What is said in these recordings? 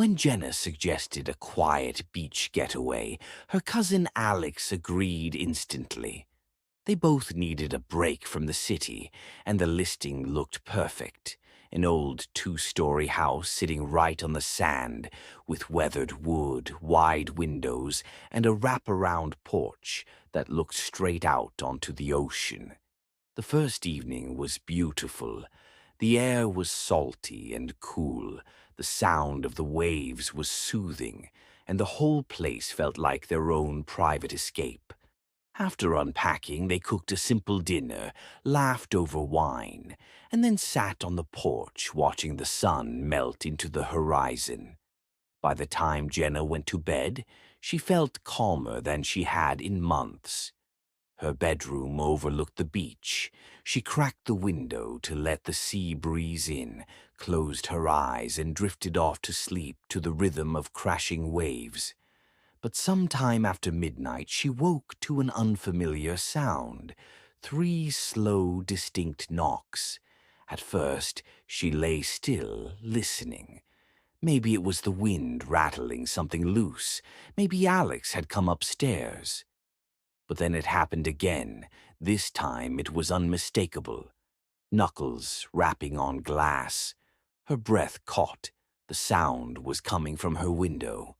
When Jenna suggested a quiet beach getaway, her cousin Alex agreed instantly. They both needed a break from the city, and the listing looked perfect. An old two-story house sitting right on the sand, with weathered wood, wide windows, and a wraparound porch that looked straight out onto the ocean. The first evening was beautiful. The air was salty and cool, the sound of the waves was soothing, and the whole place felt like their own private escape. After unpacking, they cooked a simple dinner, laughed over wine, and then sat on the porch watching the sun melt into the horizon. By the time Jenna went to bed, she felt calmer than she had in months. Her bedroom overlooked the beach. She cracked the window to let the sea breeze in, closed her eyes, and drifted off to sleep to the rhythm of crashing waves. But some time after midnight she woke to an unfamiliar sound, 3 slow, distinct knocks. At first she lay still, listening. Maybe it was the wind rattling something loose. Maybe Alex had come upstairs. But then it happened again. This time it was unmistakable. Knuckles rapping on glass. Her breath caught. The sound was coming from her window.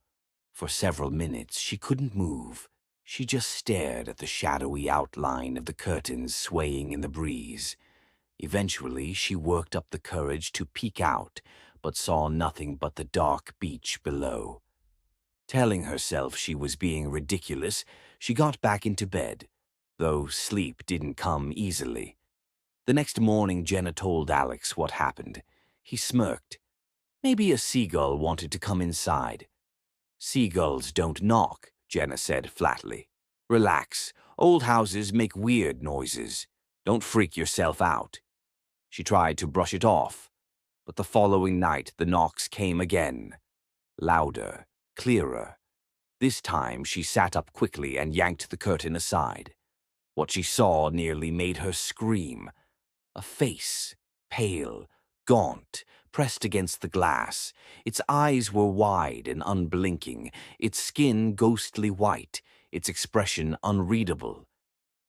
For several minutes she couldn't move. She just stared at the shadowy outline of the curtains swaying in the breeze. Eventually she worked up the courage to peek out, but saw nothing but the dark beach below. Telling herself she was being ridiculous, she got back into bed, though sleep didn't come easily. The next morning Jenna told Alex what happened. He smirked. Maybe a seagull wanted to come inside. Seagulls don't knock, Jenna said flatly. Relax. Old houses make weird noises. Don't freak yourself out. She tried to brush it off, but the following night the knocks came again. Louder, clearer. This time she sat up quickly and yanked the curtain aside. What she saw nearly made her scream. A face, pale, gaunt, pressed against the glass. Its eyes were wide and unblinking, its skin ghostly white, its expression unreadable.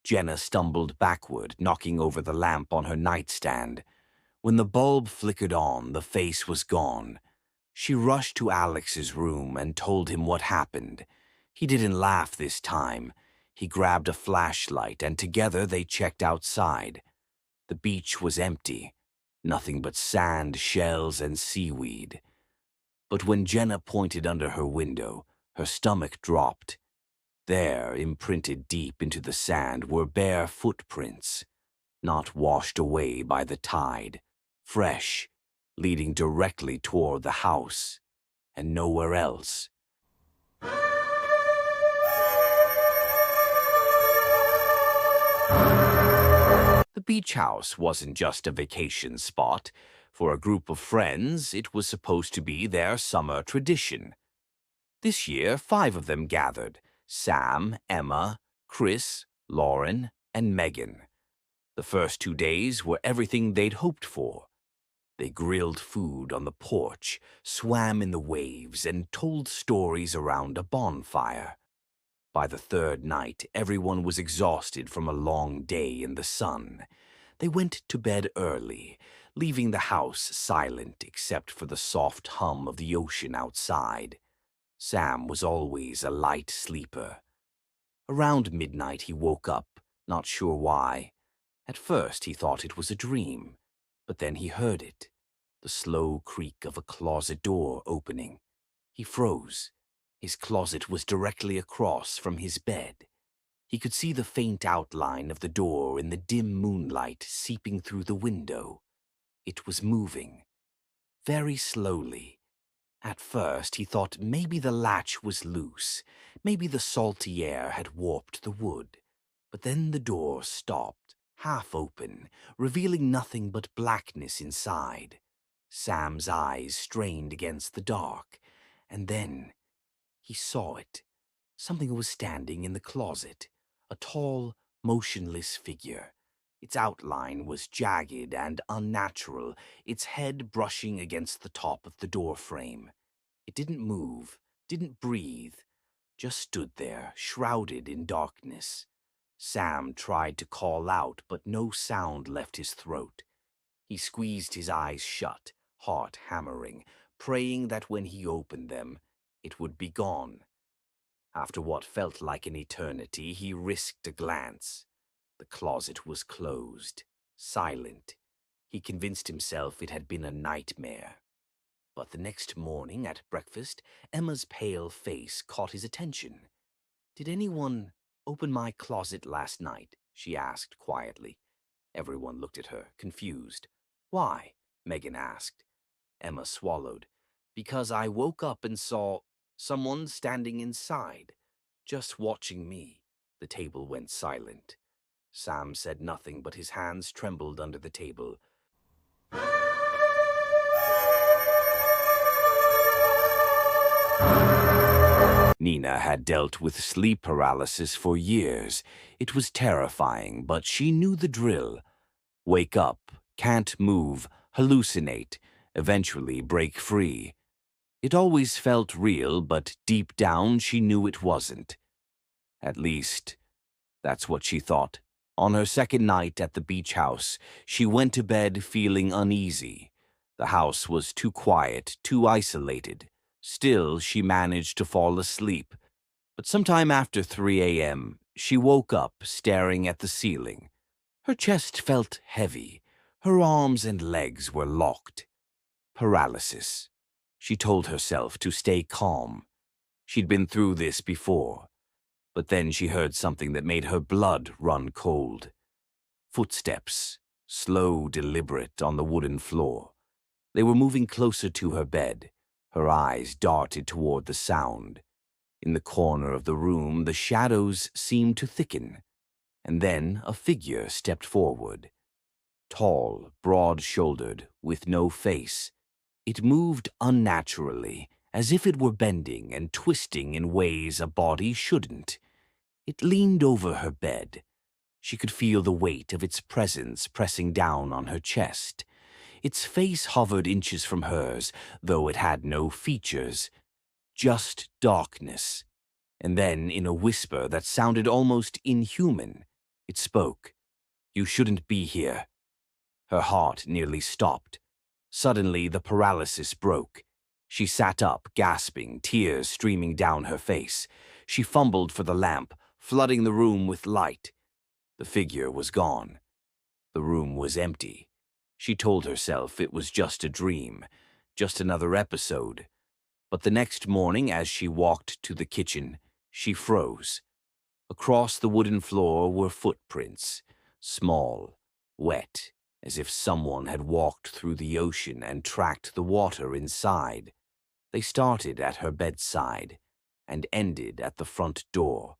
Jenna stumbled backward, knocking over the lamp on her nightstand. When the bulb flickered on, the face was gone. She rushed to Alex's room and told him what happened. He didn't laugh this time. He grabbed a flashlight and together they checked outside. The beach was empty, nothing but sand, shells, and seaweed. But when Jenna pointed under her window, her stomach dropped. There, imprinted deep into the sand, were bare footprints, not washed away by the tide, fresh, leading directly toward the house, and nowhere else. The beach house wasn't just a vacation spot. For a group of friends, it was supposed to be their summer tradition. This year, 5 of them gathered: Sam, Emma, Chris, Lauren, and Megan. The first 2 days were everything they'd hoped for. They grilled food on the porch, swam in the waves, and told stories around a bonfire. By the 3rd night, everyone was exhausted from a long day in the sun. They went to bed early, leaving the house silent except for the soft hum of the ocean outside. Sam was always a light sleeper. Around midnight he woke up, not sure why. At first he thought it was a dream, but then he heard it, the slow creak of a closet door opening. He froze. His closet was directly across from his bed. He could see the faint outline of the door in the dim moonlight seeping through the window. It was moving, very slowly. At first he thought maybe the latch was loose, maybe the salty air had warped the wood. But then the door stopped, half open, revealing nothing but blackness inside. Sam's eyes strained against the dark, and then he saw it. Something was standing in the closet, a tall, motionless figure. Its outline was jagged and unnatural, its head brushing against the top of the doorframe. It didn't move, didn't breathe, just stood there, shrouded in darkness. Sam tried to call out, but no sound left his throat. He squeezed his eyes shut, heart hammering, praying that when he opened them, it would be gone. After what felt like an eternity, he risked a glance. The closet was closed, silent. He convinced himself it had been a nightmare. But the next morning at breakfast, Emma's pale face caught his attention. "Did anyone open my closet last night?" she asked quietly. Everyone looked at her, confused. "Why?" Megan asked. Emma swallowed. "Because I woke up and saw someone standing inside, just watching me." The table went silent. Sam said nothing, but his hands trembled under the table. Nina had dealt with sleep paralysis for years. It was terrifying, but she knew the drill. Wake up, can't move, hallucinate, eventually break free. It always felt real, but deep down she knew it wasn't. At least, that's what she thought. On her second night at the beach house, she went to bed feeling uneasy. The house was too quiet, too isolated. Still, she managed to fall asleep. But sometime after 3 a.m., she woke up staring at the ceiling. Her chest felt heavy. Her arms and legs were locked. Paralysis. She told herself to stay calm. She'd been through this before. But then she heard something that made her blood run cold. Footsteps, slow, deliberate, on the wooden floor. They were moving closer to her bed. Her eyes darted toward the sound. In the corner of the room, the shadows seemed to thicken. And then a figure stepped forward. Tall, broad-shouldered, with no face. It moved unnaturally, as if it were bending and twisting in ways a body shouldn't. It leaned over her bed. She could feel the weight of its presence pressing down on her chest. Its face hovered inches from hers, though it had no features. Just darkness. And then, in a whisper that sounded almost inhuman, it spoke. "You shouldn't be here." Her heart nearly stopped. Suddenly, the paralysis broke. She sat up, gasping, tears streaming down her face. She fumbled for the lamp, flooding the room with light. The figure was gone. The room was empty. She told herself it was just a dream, just another episode. But the next morning, as she walked to the kitchen, she froze. Across the wooden floor were footprints, small, wet, as if someone had walked through the ocean and tracked the water inside. They started at her bedside and ended at the front door.